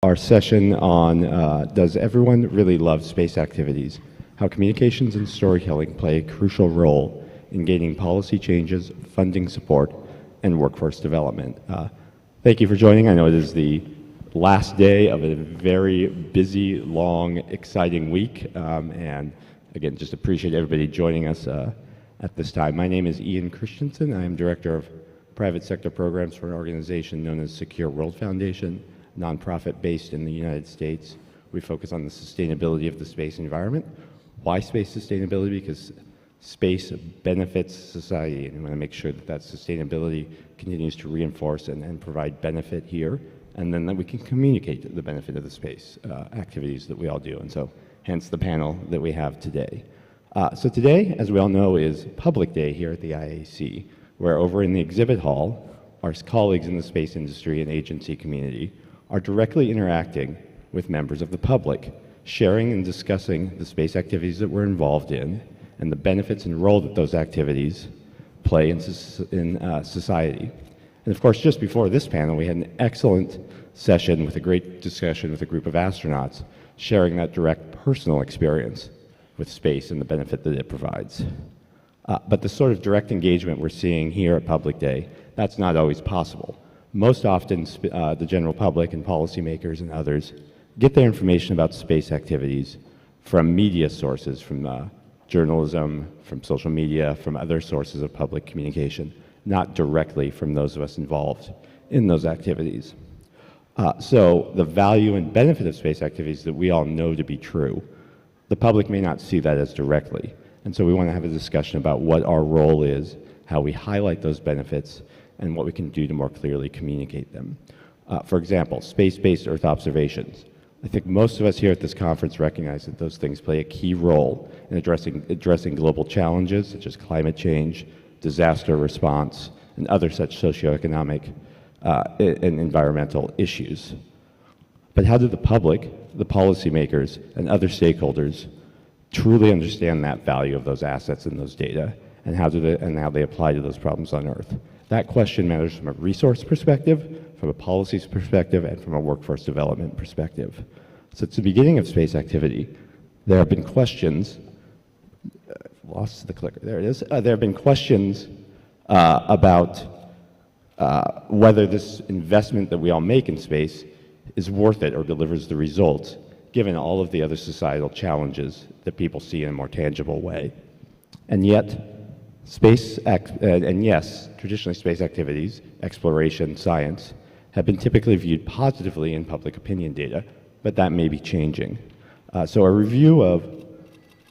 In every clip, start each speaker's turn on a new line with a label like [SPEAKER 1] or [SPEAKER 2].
[SPEAKER 1] Our session on does everyone really love space activities? How communications and storytelling play a crucial role in gaining policy changes, funding support, and workforce development. Thank you for joining. I know it is the last day of a very busy, long, exciting week, and again, just appreciate everybody joining us at this time. My name is Ian Christensen. I am Director of Private Sector Programs for an organization known as Secure World Foundation, nonprofit based in the United States. We focus on the sustainability of the space environment. Why space sustainability? Because space benefits society, and we want to make sure that that sustainability continues to reinforce and provide benefit here, and then that we can communicate the benefit of the space activities that we all do, and so hence the panel that we have today. So today, as we all know, is Public Day here at the IAC, where over in the exhibit hall, our colleagues in the space industry and agency community are directly interacting with members of the public, sharing and discussing the space activities that we're involved in and the benefits and role that those activities play in society. And of course, just before this panel, we had an excellent session with a great discussion with a group of astronauts sharing that direct personal experience with space and the benefit that it provides. But the sort of direct engagement we're seeing here at Public Day, that's not always possible. Most often, the general public and policymakers and others get their information about space activities from media sources, from journalism, from social media, from other sources of public communication, not directly from those of us involved in those activities. So the value and benefit of space activities that we all know to be true, the public may not see that as directly. And so we want to have a discussion about what our role is, how we highlight those benefits, and what we can do to more clearly communicate them. For example, space-based Earth observations. I think most of us here at this conference recognize that those things play a key role in addressing global challenges such as climate change, disaster response, and other such socioeconomic and environmental issues. But how do the public, the policymakers, and other stakeholders truly understand that value of those assets and those data, and how they apply to those problems on Earth? That question matters from a resource perspective, from a policies perspective, and from a workforce development perspective. Since the beginning of space activity, there have been questions, lost the clicker, there it is. There have been questions about whether this investment that we all make in space is worth it or delivers the results, given all of the other societal challenges that people see in a more tangible way. And yet, traditionally space activities, exploration, science, have been typically viewed positively in public opinion data, but that may be changing. So a review of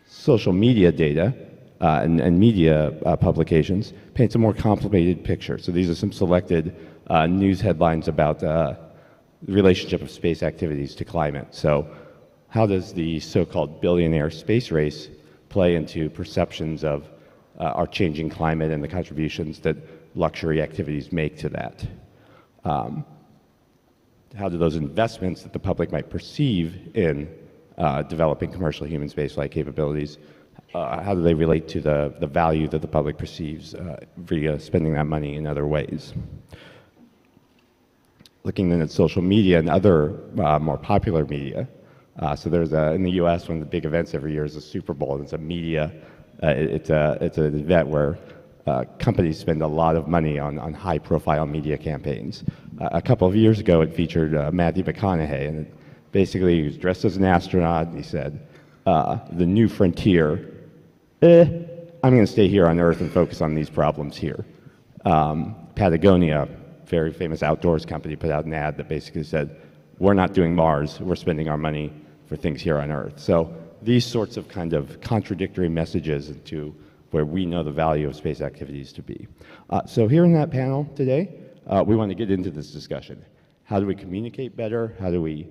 [SPEAKER 1] social media data and media publications paints a more complicated picture. So these are some selected news headlines about the relationship of space activities to climate. So how does the so-called billionaire space race play into perceptions of our changing climate and the contributions that luxury activities make to that? How do those investments that the public might perceive in developing commercial human spaceflight capabilities, how do they relate to the value that the public perceives via spending that money in other ways? Looking then at social media and other more popular media, so there's in the US, one of the big events every year is the Super Bowl, and it's a media it's an event where companies spend a lot of money on high-profile media campaigns. A couple of years ago, it featured Matthew McConaughey, and basically he was dressed as an astronaut. And he said, "The new frontier. I'm going to stay here on Earth and focus on these problems here." Patagonia, very famous outdoors company, put out an ad that basically said, "We're not doing Mars. We're spending our money for things here on Earth." So these sorts of kind of contradictory messages into where we know the value of space activities to be. So here in that panel today, we want to get into this discussion. How do we communicate better? How do we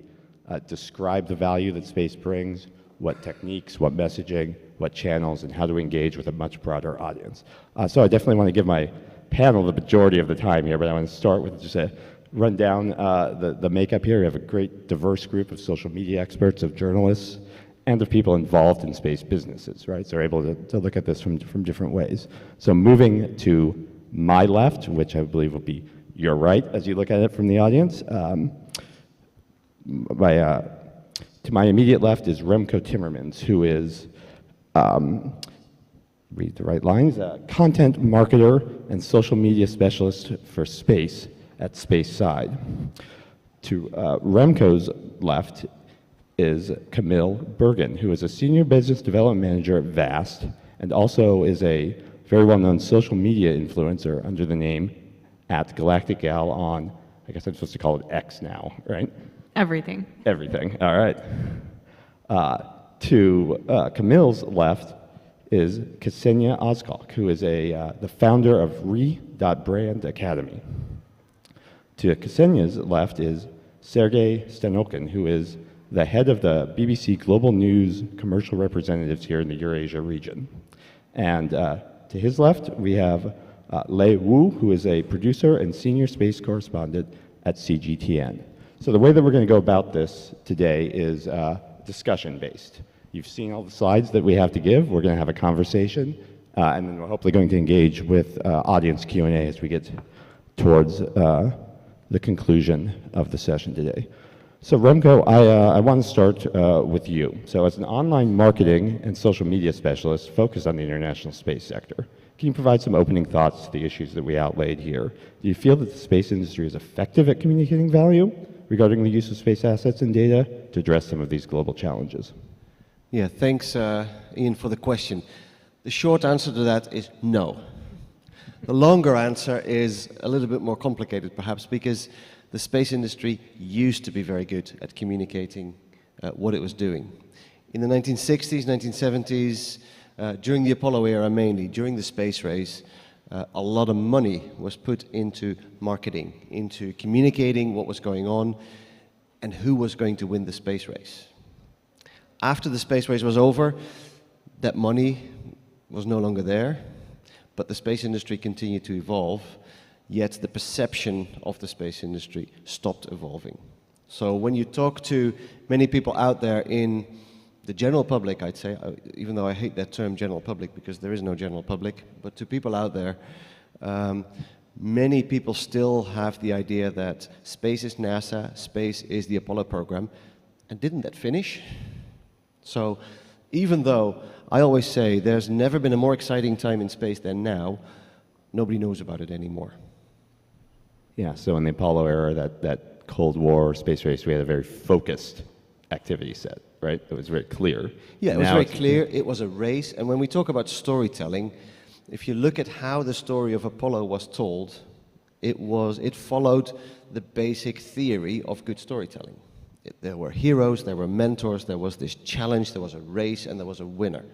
[SPEAKER 1] describe the value that space brings? What techniques, what messaging, what channels, and how do we engage with a much broader audience? So I definitely want to give my panel the majority of the time here, but I want to start with just a run down the makeup here. We have a great diverse group of social media experts, of journalists, and of people involved in space businesses, right? So we're able to look at this from different ways. So moving to my left, which I believe will be your right as you look at it from the audience, To my immediate left is Remco Timmermans, who is, read the right lines, content marketer and social media specialist for space at SpaceSide. To Remco's left is Camille Bergen, who is a senior business development manager at VAST and also is a very well-known social media influencer under the name @GalacticGal on, I guess I'm supposed to call it X now, right?
[SPEAKER 2] Everything.
[SPEAKER 1] Everything, all right. To Camille's left is Ksenia Ozkok, who is the founder of Re.Brand Academy. To Ksenia's left is Sergei Stanokin, who is the head of the BBC Global News commercial representatives here in the Eurasia region. And to his left, we have Lei Wu, who is a producer and senior space correspondent at CGTN. So the way that we're going to go about this today is discussion-based. You've seen all the slides that we have to give. We're going to have a conversation, and then we're hopefully going to engage with audience Q&A as we get towards the conclusion of the session today. So Remco, I want to start with you. So as an online marketing and social media specialist focused on the international space sector, can you provide some opening thoughts to the issues that we outlaid here? Do you feel that the space industry is effective at communicating value regarding the use of space assets and data to address some of these global challenges?
[SPEAKER 3] Yeah, thanks, Ian, for the question. The short answer to that is no. The longer answer is a little bit more complicated, perhaps, because the space industry used to be very good at communicating what it was doing. In the 1960s, 1970s, during the Apollo era mainly, during the space race, a lot of money was put into marketing, into communicating what was going on and who was going to win the space race. After the space race was over, that money was no longer there, but the space industry continued to evolve, yet the perception of the space industry stopped evolving. So when you talk to many people out there in the general public, I'd say, even though I hate that term general public because there is no general public, but to people out there, many people still have the idea that space is NASA, space is the Apollo program, and didn't that finish? So even though I always say there's never been a more exciting time in space than now, nobody knows about it anymore.
[SPEAKER 1] Yeah, so in the Apollo era, that Cold War space race, we had a very focused activity set, right? It was very clear.
[SPEAKER 3] Yeah, it was very clear. It was a race. And when we talk about storytelling, if you look at how the story of Apollo was told, it followed the basic theory of good storytelling. There were heroes, there were mentors, there was this challenge, there was a race, and there was a winner.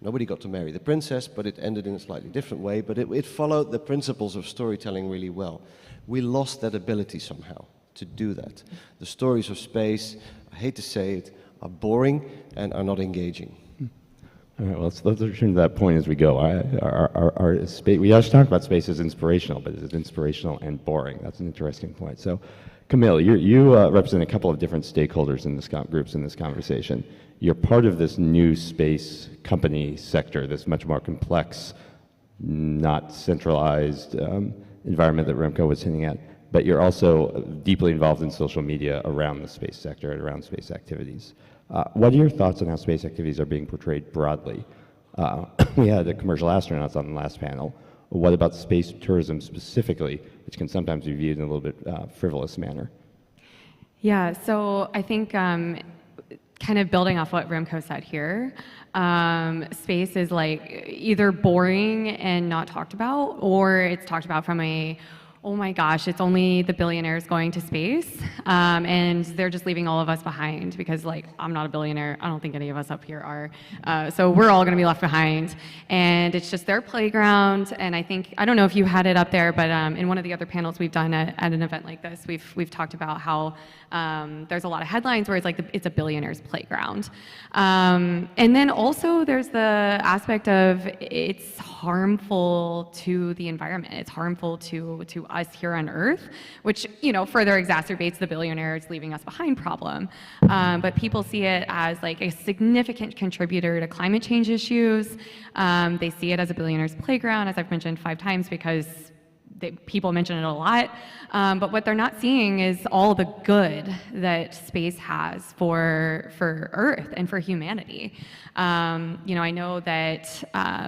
[SPEAKER 3] Nobody got to marry the princess, but it ended in a slightly different way, but it followed the principles of storytelling really well. We lost that ability somehow to do that. The stories of space, I hate to say it, are boring and are not engaging.
[SPEAKER 1] All right, well, let's return to that point as we go. We always talk about space as inspirational, but is it inspirational and boring? That's an interesting point. So, Camille, you represent a couple of different stakeholders in this groups in this conversation. You're part of this new space company sector, this much more complex, not centralized environment that Remco was hinting at, but you're also deeply involved in social media around the space sector and around space activities. What are your thoughts on how space activities are being portrayed broadly? We had the commercial astronauts on the last panel. What about space tourism specifically, which can sometimes be viewed in a little bit frivolous manner?
[SPEAKER 2] Yeah, so I think kind of building off what Remco said here, space is like either boring and not talked about, or it's talked about from a, oh my gosh, it's only the billionaires going to space, and they're just leaving all of us behind because, like, I'm not a billionaire. I don't think any of us up here are. So we're all going to be left behind, and it's just their playground. And I think, I don't know if you had it up there, but in one of the other panels we've done at an event like this, we've talked about how there's a lot of headlines where it's like it's a billionaire's playground. And then also there's the aspect of it's harmful to the environment. It's harmful to us here on Earth, which, you know, further exacerbates the billionaires leaving us behind problem. But people see it as like a significant contributor to climate change issues. They see it as a billionaire's playground, as I've mentioned 5 times, because people mention it a lot, but what they're not seeing is all the good that space has for Earth and for humanity. I know that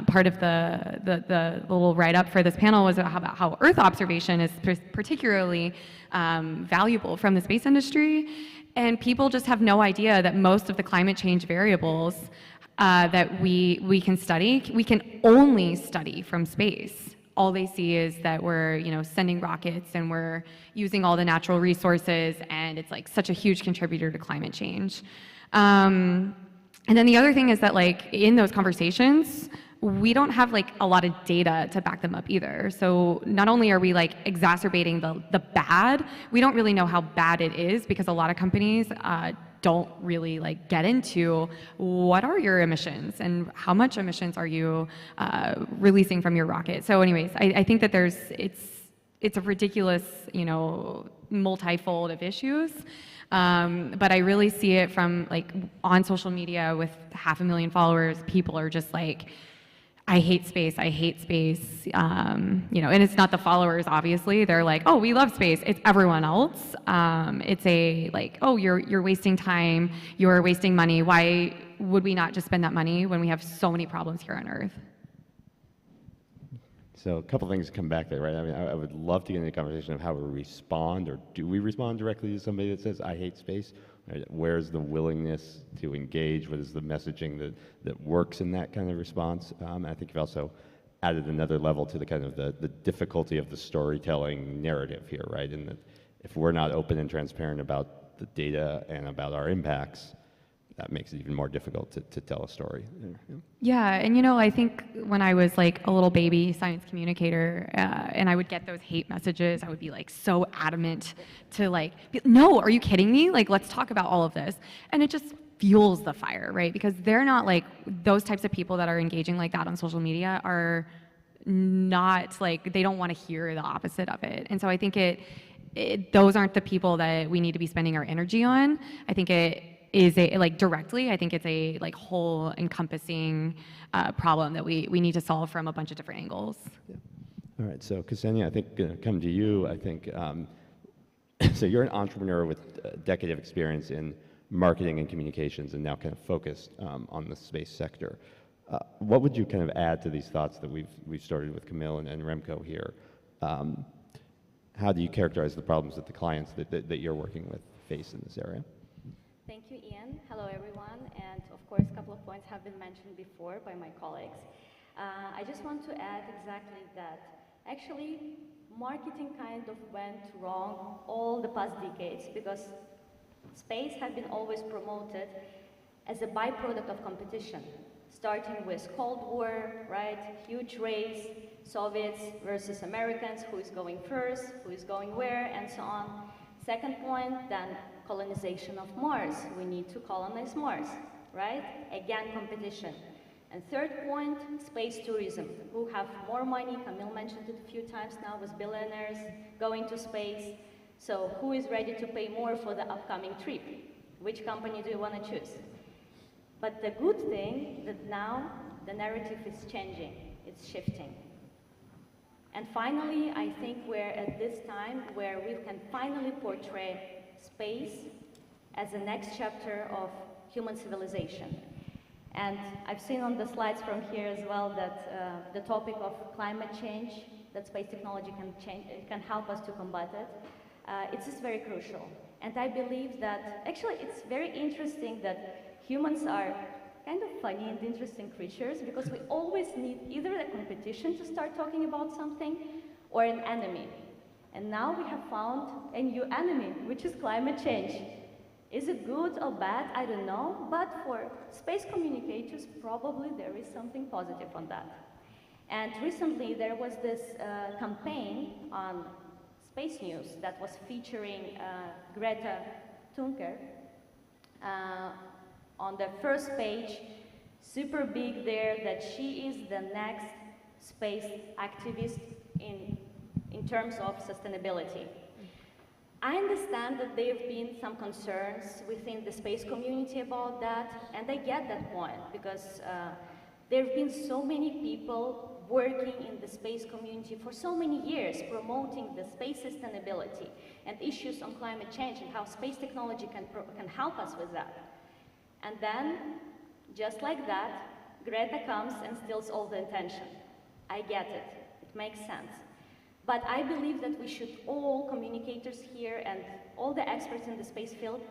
[SPEAKER 2] part of the little write-up for this panel was about how Earth observation is particularly valuable from the space industry, and people just have no idea that most of the climate change variables that we can study, we can only study from space. All they see is that we're, sending rockets and we're using all the natural resources, and it's like such a huge contributor to climate change. And then the other thing is that, like, in those conversations, we don't have like a lot of data to back them up either. So not only are we like exacerbating the bad, we don't really know how bad it is, because a lot of companies don't really like get into what are your emissions and how much emissions are you releasing from your rocket. So anyways, I think that it's a ridiculous, multifold of issues. But I really see it from like on social media with 500,000 followers, people are just like, I hate space, and it's not the followers, obviously. They're like, oh, we love space. It's everyone else. It's a like, oh, you're wasting time, you're wasting money. Why would we not just spend that money when we have so many problems here on Earth?
[SPEAKER 1] So a couple things come back there, right? I mean, I would love to get into a conversation of how we respond, or do we respond directly to somebody that says, I hate space? Right? Where's the willingness to engage? What is the messaging that works in that kind of response? I think you've also added another level to the kind of the difficulty of the storytelling narrative here, right? And that if we're not open and transparent about the data and about our impacts, that makes it even more difficult to tell a story.
[SPEAKER 2] Yeah, and I think when I was like a little baby science communicator, and I would get those hate messages, I would be like so adamant to like, no, are you kidding me? Like, let's talk about all of this. And it just fuels the fire, right? Because they're not like, those types of people that are engaging like that on social media are not like, they don't want to hear the opposite of it. And so I think those aren't the people that we need to be spending our energy on. I think it is directly, I think it's a like whole encompassing problem that we need to solve from a bunch of different angles.
[SPEAKER 1] Yeah. All right, so Ksenia, I think gonna come to you. I think, so you're an entrepreneur with a decade of experience in marketing and communications, and now kind of focused on the space sector. What would you kind of add to these thoughts that we've started with Camille and Remco here? How do you characterize the problems that the clients that you're working with face in this area?
[SPEAKER 4] Thank you, Ian. Hello, everyone. And of course, a couple of points have been mentioned before by my colleagues. I just want to add exactly that. Actually, marketing kind of went wrong all the past decades, because space had been always promoted as a byproduct of competition, starting with Cold War, right? Huge race, Soviets versus Americans, who is going first, who is going where, and so on. Second point, then colonization of Mars. We need to colonize Mars, right? Again, competition. And third point, space tourism. Who have more money? Camille mentioned it a few times now, with billionaires going to space. So who is ready to pay more for the upcoming trip? Which company do you want to choose? But the good thing that now the narrative is changing, it's shifting. And finally, I think we're at this time where we can finally portray space as the next chapter of human civilization. And I've seen on the slides from here as well that the topic of climate change, that space technology can help us to combat it. It's just very crucial. And I believe that, actually it's very interesting that humans are kind of funny and interesting creatures, because we always need either a competition to start talking about something or an enemy. And now we have found a new enemy, which is climate change. Is it good or bad? I don't know, but for space communicators, probably there is something positive on that. And recently there was this campaign on Space News that was featuring Greta Thunberg. On the first page, super big there, that she is the next space activist in terms of sustainability. I understand that there have been some concerns within the space community about that, and I get that point, because There have been so many people working in the space community for so many years, promoting the space sustainability and issues on climate change and how space technology can help us with that. And then, just like that, Greta comes and steals all the attention. I get it. It makes sense. But I believe that we should, all communicators here and all the experts in the space field,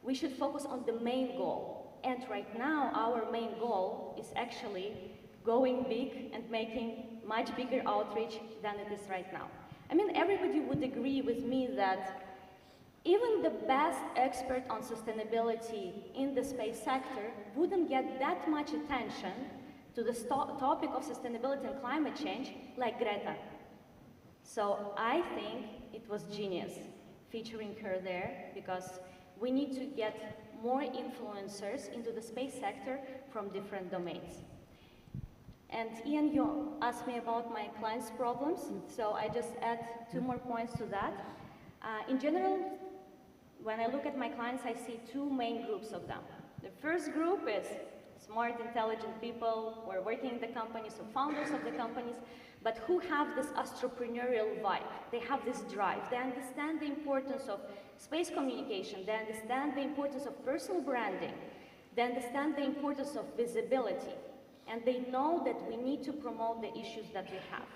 [SPEAKER 4] we should focus on the main goal. And right now, our main goal is actually going big and making much bigger outreach than it is right now. I mean, everybody would agree with me that even the best expert on sustainability in the space sector wouldn't get that much attention to the topic of sustainability and climate change like Greta. So I think it was genius featuring her there, because we need to get more influencers into the space sector from different domains. And Ian, you asked me about my clients' problems, so I just add 2 more points to that. In general, when I look at my clients, I see 2 main groups of them. The first group is smart, intelligent people who are working in the companies, or founders of the companies, but who have this entrepreneurial vibe. They have this drive. They understand the importance of space communication. They understand the importance of personal branding. They understand the importance of visibility. And they know that we need to promote the issues that we have.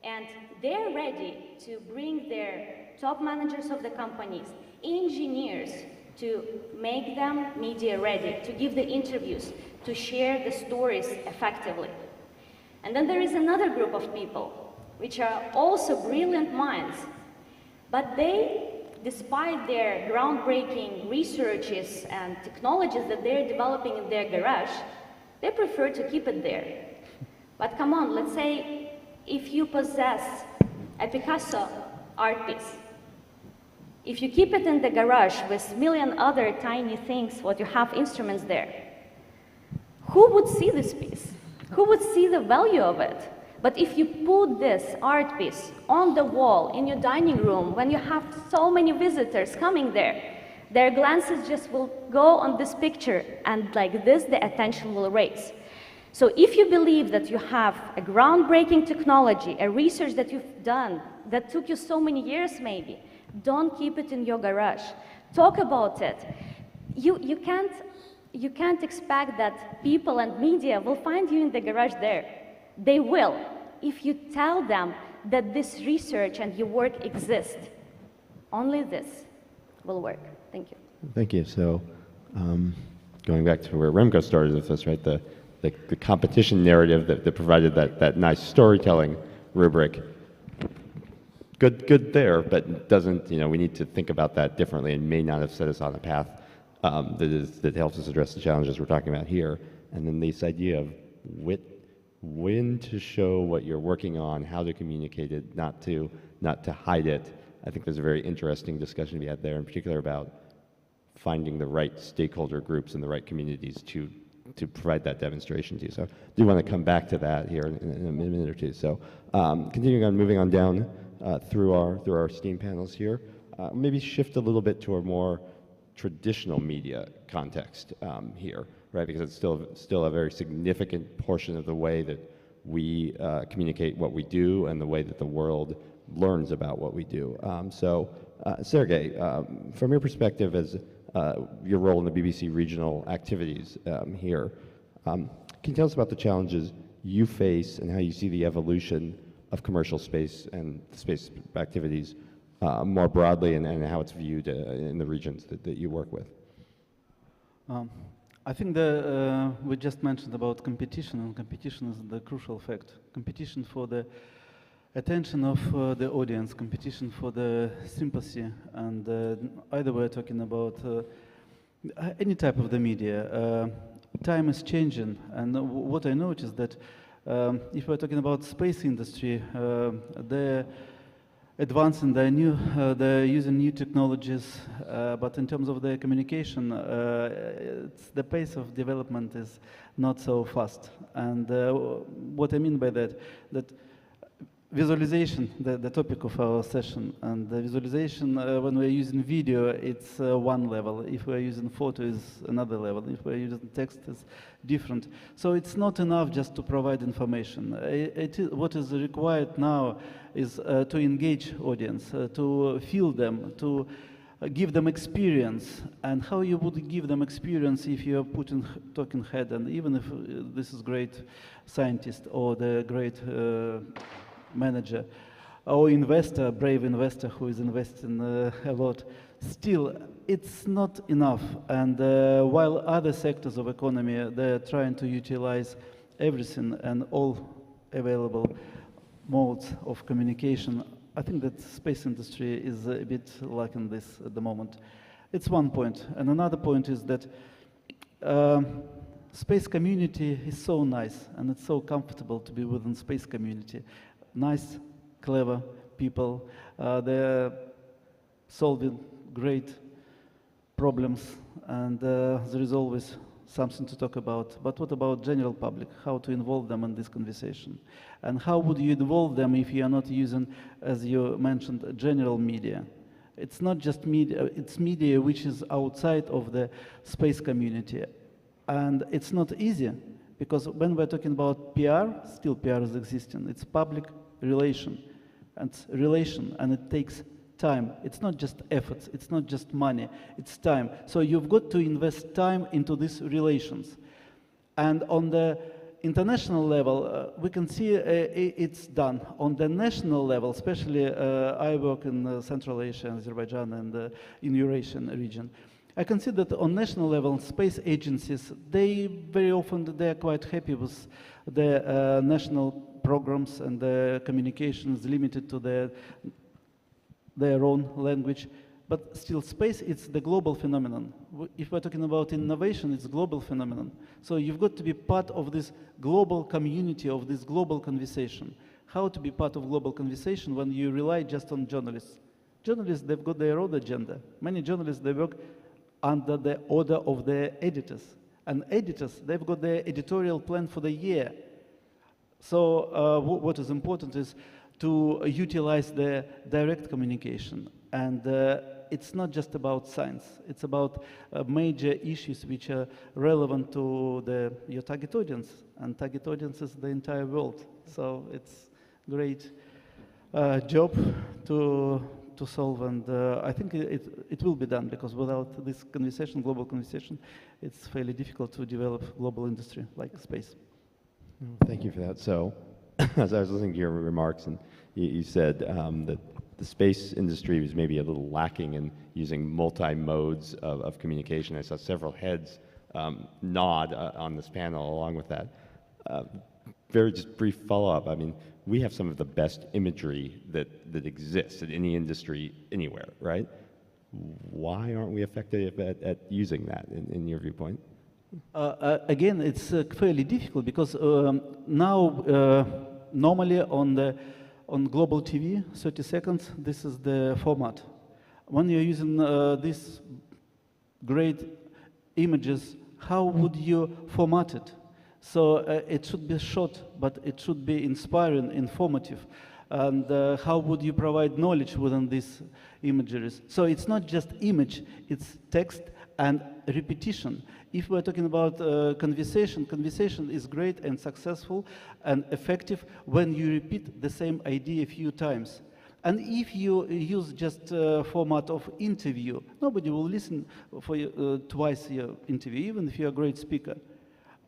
[SPEAKER 4] And they're ready to bring their top managers of the companies, engineers, to make them media ready, to give the interviews, to share the stories effectively. And then there is another group of people, which are also brilliant minds, but they, despite their groundbreaking researches and technologies that they're developing in their garage, they prefer to keep it there. But come on, let's say if you possess a Picasso art piece, if you keep it in the garage with a million other tiny things, what you have instruments there, who would see this piece? Who would see the value of it? But if you put this art piece on the wall in your dining room, when you have so many visitors coming there, their glances just will go on this picture, and like this, the attention will raise. So if you believe that you have a groundbreaking technology, a research that you've done, that took you so many years maybe, don't keep it in your garage. Talk about it. You can't expect that people and media will find you in the garage there. They will, if you tell them that this research and your work exist. Only this will work. Thank you.
[SPEAKER 1] Thank you. So, going back to where Remco started with this, right? The competition narrative that provided that nice storytelling rubric. Good there, but doesn't, we need to think about that differently, and may not have set us on a path that helps us address the challenges we're talking about here. And then this idea of when to show what you're working on, how to communicate it, not to hide it. I think there's a very interesting discussion to be had there, in particular about finding the right stakeholder groups and the right communities to provide that demonstration to you. So I do want to come back to that here in a minute or two. So continuing on, moving on down through our STEAM panels here, maybe shift a little bit to a more traditional media context here, right? Because it's still a very significant portion of the way that we communicate what we do and the way that the world learns about what we do. Sergey, from your perspective as your role in the BBC regional activities here, can you tell us about the challenges you face and how you see the evolution of commercial space and space activities more broadly, and how it's viewed in the regions that you work with?
[SPEAKER 5] I think we just mentioned about competition, and competition is the crucial fact. Competition for the attention of the audience, competition for the sympathy, and either we're talking about any type of the media. Time is changing, and what I noticed that if we're talking about space industry, they're advancing, they're using new technologies, but in terms of their communication, the pace of development is not so fast. And what I mean by that visualization, the topic of our session, and the visualization, when we're using video, it's one level. If we're using photo, is another level. If we're using text, it's different. So it's not enough just to provide information. What is required now is to engage audience, to feel them, to give them experience. And how you would give them experience if you are putting talking head, and even if this is great scientist or the great manager or investor, brave investor who is investing a lot, still it's not enough. And while other sectors of economy, they're trying to utilize everything and all available modes of communication, I think that space industry is a bit lacking this at the moment. It's one point. And another point is that space community is so nice, and it's so comfortable to be within space community. Nice, clever people. They're solving great problems, and there is always something to talk about. But what about general public? How to involve them in this conversation? And how would you involve them if you are not using, as you mentioned, general media? It's not just media, it's media which is outside of the space community. And it's not easy, because when we're talking about PR, still PR is existing. It's public relation, and it takes time. It's not just efforts, it's not just money, it's time. So you've got to invest time into these relations. And on the international level, we can see it's done. On the national level, especially I work in Central Asia, Azerbaijan, and in Eurasian region. I can see that on national level, space agencies, they very often, they're quite happy with the national programs, and the communications limited to their own language. But still, space, it's the global phenomenon. If we're talking about innovation, it's a global phenomenon. So you've got to be part of this global community, of this global conversation. How to be part of global conversation when you rely just on journalists? Journalists, they've got their own agenda. Many journalists, they work under the order of their editors. And editors, they've got their editorial plan for the year. So what is important is to utilize the direct communication. And it's not just about science. It's about major issues which are relevant to your target audience. And target audience is the entire world. So it's a great job to solve. And I think it will be done, because without this conversation, global conversation, it's fairly difficult to develop global industry like space.
[SPEAKER 1] Thank you for that. So, as I was listening to your remarks, and you said that the space industry was maybe a little lacking in using multi-modes of communication. I saw several heads nod on this panel along with that. Very just brief follow-up. I mean, we have some of the best imagery that exists in any industry anywhere, right? Why aren't we effective at using that, in your viewpoint?
[SPEAKER 5] Again, it's fairly difficult, because now normally on global TV, 30 seconds, this is the format. When you're using these great images, how would you format it? So it should be short, but it should be inspiring, informative. And how would you provide knowledge within these imageries? So it's not just image, it's text and repetition. If we're talking about conversation, conversation is great and successful and effective when you repeat the same idea a few times. And if you use just format of interview, nobody will listen for twice your interview, even if you're a great speaker.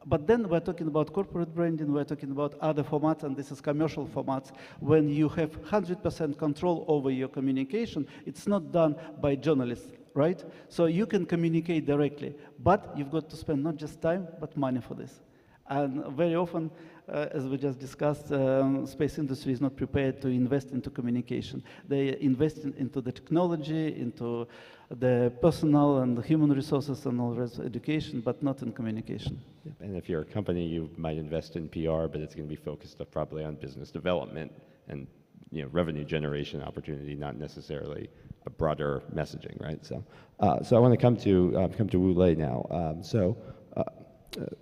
[SPEAKER 5] But then we're talking about corporate branding, we're talking about other formats, and this is commercial formats. When you have 100% control over your communication, it's not done by journalists, right? So you can communicate directly, but you've got to spend not just time, but money for this. And very often, as we just discussed, space industry is not prepared to invest into communication. They invest into the technology, into the personal and the human resources and all the rest, education, but not in communication.
[SPEAKER 1] And if you're a company, you might invest in PR, but it's going to be focused probably on business development and revenue generation opportunity, not necessarily a broader messaging, right? So, so I want to come to Wu Lei now.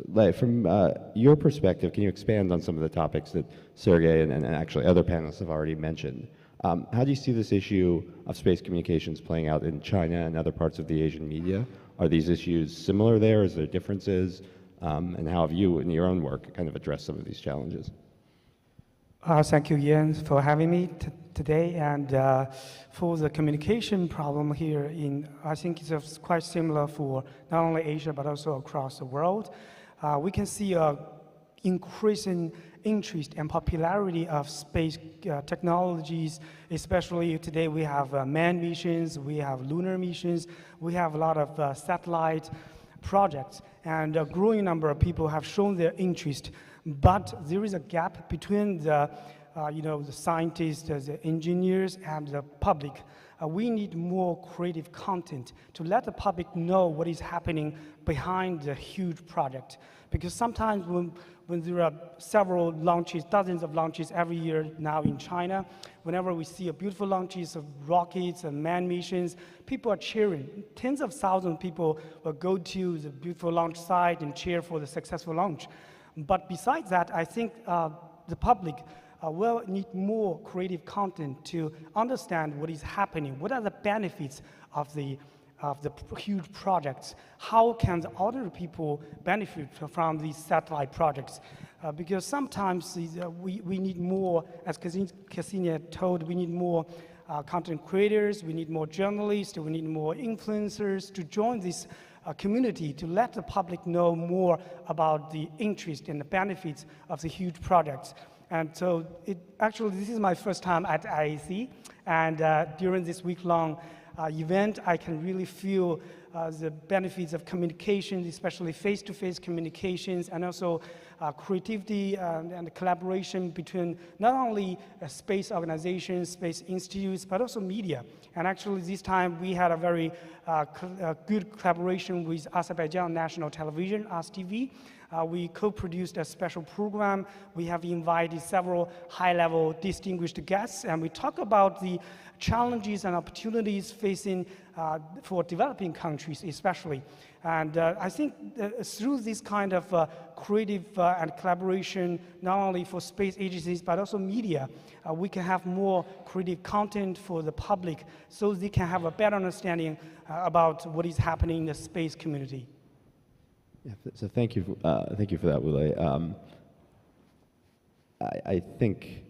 [SPEAKER 1] Lei, from your perspective, can you expand on some of the topics that Sergey and actually other panelists have already mentioned? How do you see this issue of space communications playing out in China and other parts of the Asian media? Are these issues similar there? Is there differences? And how have you, in your own work, kind of addressed some of these challenges?
[SPEAKER 6] Thank you, Ian, for having me today. And for the communication problem here, I think it's quite similar for not only Asia, but also across the world. We can see an increasing interest and popularity of space technologies, especially today we have manned missions, we have lunar missions, we have a lot of satellite projects, and a growing number of people have shown their interest. But there is a gap between the scientists, the engineers, and the public. We need more creative content to let the public know what is happening behind the huge project. Because sometimes when there are several launches, dozens of launches every year now in China, whenever we see a beautiful launches of rockets and manned missions, people are cheering. Tens of thousands of people will go to the beautiful launch site and cheer for the successful launch. But besides that, I think the public will need more creative content to understand what is happening. What are the benefits of the huge projects? How can the ordinary people benefit from these satellite projects? Because sometimes we need more, as Ksenia told, we need more content creators, we need more journalists, we need more influencers to join this community to let the public know more about the interest and the benefits of the huge projects. And so actually this is my first time at IAC, and during this week-long event, I can really feel the benefits of communication, especially face-to-face communications, and also creativity and collaboration between not only space organizations, space institutes, but also media. And actually this time we had a very good collaboration with Azerbaijan National Television, ASTV. We co-produced a special program. We have invited several high-level distinguished guests, and we talk about the challenges and opportunities facing for developing countries especially. And I think through this kind of creative and collaboration, not only for space agencies, but also media, we can have more creative content for the public so they can have a better understanding about what is happening in the space community.
[SPEAKER 1] Yeah, so thank you for that, Wu Lei. I think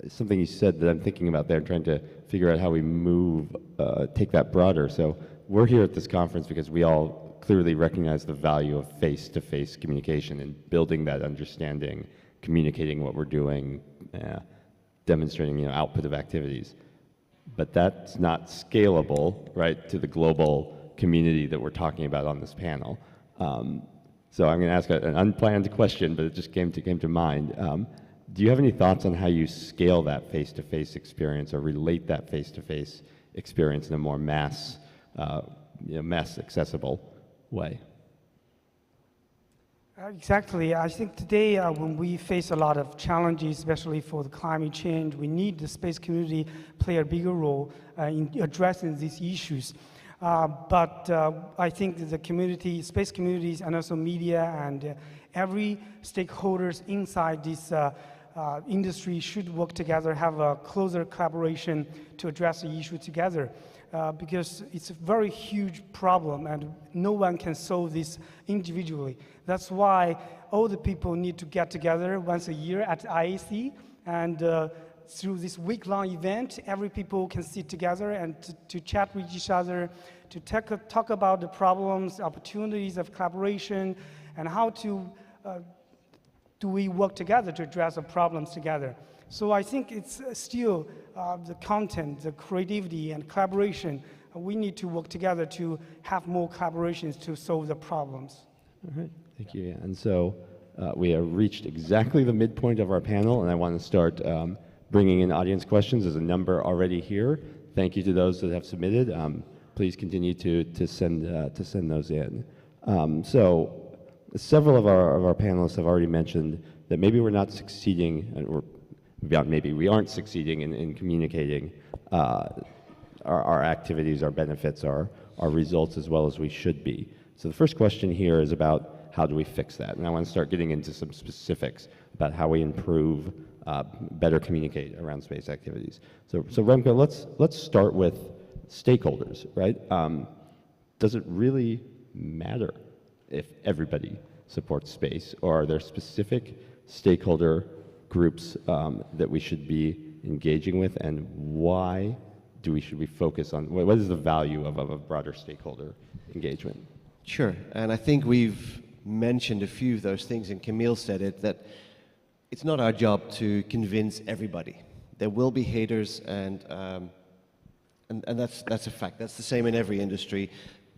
[SPEAKER 1] something you said that I'm thinking about there, trying to figure out how we take that broader. So we're here at this conference because we all clearly recognize the value of face-to-face communication and building that understanding, communicating what we're doing, demonstrating output of activities. But that's not scalable, right, to the global community that we're talking about on this panel. So I'm going to ask an unplanned question, but it just came to mind. Do you have any thoughts on how you scale that face-to-face experience or relate that face-to-face experience in a more mass accessible way?
[SPEAKER 6] Exactly. I think today when we face a lot of challenges, especially for the climate change, we need the space community play a bigger role in addressing these issues. But I think that the community, space communities, and also media and every stakeholders inside this industry should work together, have a closer collaboration to address the issue together. Because it's a very huge problem and no one can solve this individually. That's why all the people need to get together once a year at IAC, and through this week-long event, every people can sit together and to chat with each other, to talk about the problems, opportunities of collaboration, and how do we work together to address the problems together. So I think it's still the content, the creativity, and collaboration. We need to work together to have more collaborations to solve the problems.
[SPEAKER 1] All right, thank you. And so we have reached exactly the midpoint of our panel, and I want to start bringing in audience questions. There's a number already here. Thank you to those that have submitted. Please continue to send those in. So several of our panelists have already mentioned that maybe we're not succeeding, or maybe we aren't succeeding in communicating our activities, our benefits, our results as well as we should be. So the first question here is about how do we fix that. And I want to start getting into some specifics about how we improve, better communicate around space activities. So Remco, let's start with stakeholders, right? Does it really matter if everybody supports space, or are there specific stakeholder groups that we should be engaging with, and why should we focus on, what is the value of a broader stakeholder engagement?
[SPEAKER 3] Sure, and I think we've mentioned a few of those things, and Camille said it, that it's not our job to convince everybody. There will be haters, and that's a fact. That's the same in every industry.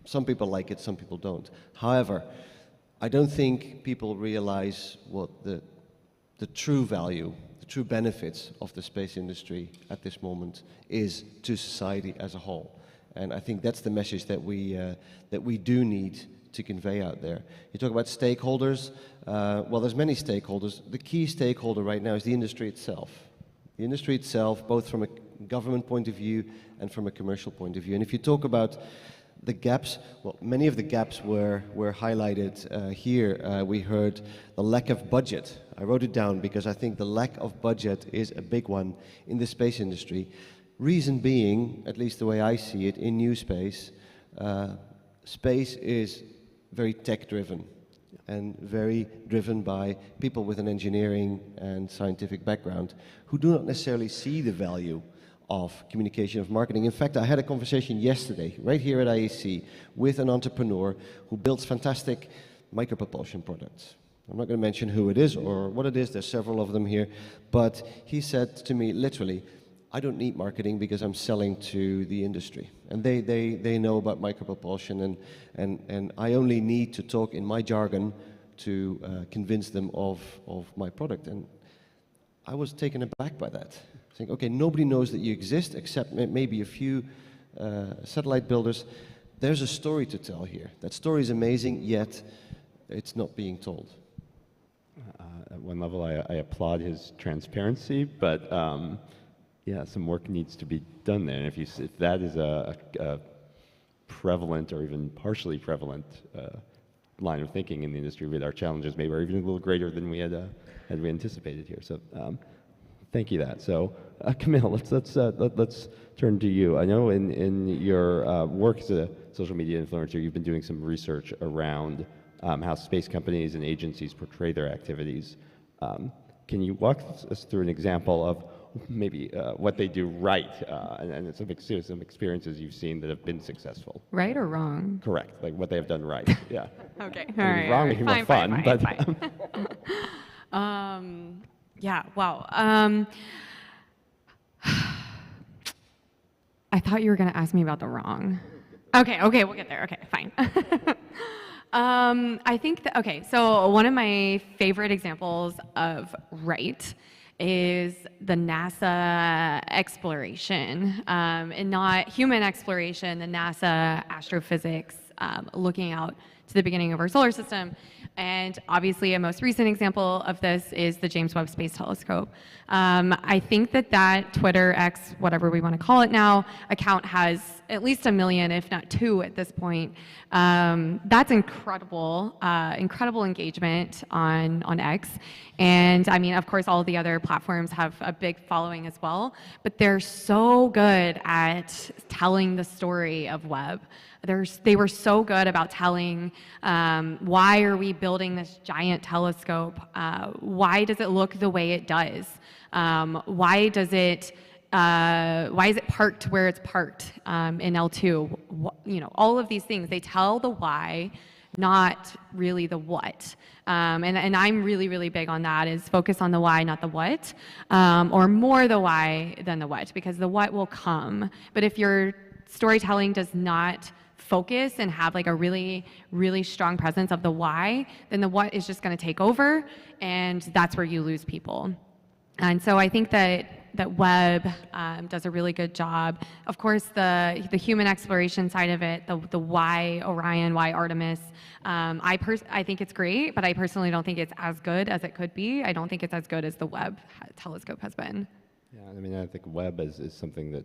[SPEAKER 3] Some people like it, some people don't. However, I don't think people realize what the true value, the true benefits of the space industry at this moment is to society as a whole. And I think that's the message that we do need to convey out there. You talk about stakeholders. Well, there's many stakeholders. The key stakeholder right now is the industry itself. The industry itself, both from a government point of view and from a commercial point of view. And if you talk about the gaps, well, many of the gaps were highlighted here. We heard the lack of budget. I wrote it down because I think the lack of budget is a big one in the space industry. Reason being, at least the way I see it, in new space, space is very tech-driven and very driven by people with an engineering and scientific background who do not necessarily see the value of communication, of marketing. In fact, I had a conversation yesterday, right here at IAC, with an entrepreneur who builds fantastic micropropulsion products. I'm not going to mention who it is or what it is, there's several of them here, but he said to me, literally, I don't need marketing because I'm selling to the industry. And they know about micropropulsion, and I only need to talk in my jargon to convince them of my product. And I was taken aback by that. Saying, okay, nobody knows that you exist except maybe a few satellite builders. There's a story to tell here. That story is amazing, yet it's not being told.
[SPEAKER 1] At one level, I applaud his transparency, but yeah, some work needs to be done there. And if that is a prevalent or even partially prevalent line of thinking in the industry, with our challenges maybe are even a little greater than we had anticipated here. So thank you that. So Camille, let's turn to you. I know in your work as a social media influencer, you've been doing some research around how space companies and agencies portray their activities. Can you walk us through an example of maybe what they do right, and some experiences you've seen that have been successful?
[SPEAKER 2] Right or wrong?
[SPEAKER 1] Correct, like what they have done right, yeah.
[SPEAKER 2] Okay,
[SPEAKER 1] Maybe
[SPEAKER 2] all right.
[SPEAKER 1] wrong, maybe more fun, but...
[SPEAKER 2] Yeah, wow. I thought you were going to ask me about the wrong. Okay, we'll get there. Okay, fine. I think that, okay, so one of my favorite examples of right is the NASA exploration, and not human exploration, the NASA astrophysics, looking out to the beginning of our solar system. And obviously a most recent example of this is the James Webb Space Telescope. I think that Twitter X, whatever we want to call it now, account has at least 1 million, if not 2 at this point. That's incredible, incredible engagement on X. And I mean, of course, all of the other platforms have a big following as well, but they're so good at telling the story of Webb. They were so good about telling why are we building this giant telescope? Why does it look the way it does? Why is it parked where it's parked in L2? You know, all of these things. They tell the why, not really the what. And I'm really, really big on that, is focus on the why, not the what, or more the why than the what, because the what will come. But if your storytelling does not focus and have like a really, really strong presence of the why, then the what is just going to take over, and that's where you lose people. And so I think that Webb does a really good job. Of course, the human exploration side of it, the why Orion, why Artemis, I think it's great, but I personally don't think it's as good as it could be. I don't think it's as good as the Webb telescope has been.
[SPEAKER 1] Yeah, I mean, I think Webb is something that,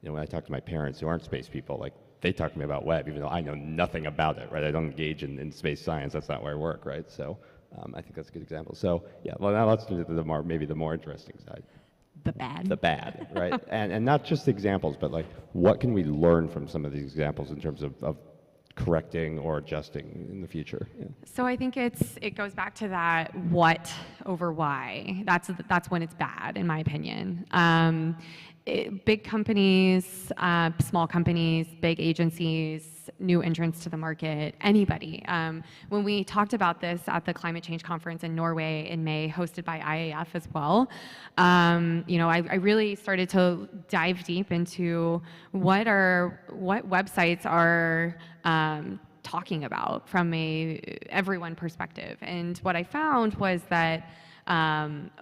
[SPEAKER 1] you know, when I talk to my parents who aren't space people, like, they talk to me about web, even though I know nothing about it, right? I don't engage in space science. That's not where I work, right? So I think that's a good example. So yeah, well, now let's do the more, maybe the more interesting side.
[SPEAKER 2] The bad.
[SPEAKER 1] The bad, right? and not just examples, but like, what can we learn from some of these examples in terms of correcting or adjusting in the future? Yeah.
[SPEAKER 2] So I think it goes back to that what over why. That's when it's bad, in my opinion. Big companies, small companies, big agencies, new entrants to the market, anybody. When we talked about this at the climate change conference in Norway in May, hosted by IAF as well, I really started to dive deep into what websites are talking about from everyone perspective. And what I found was that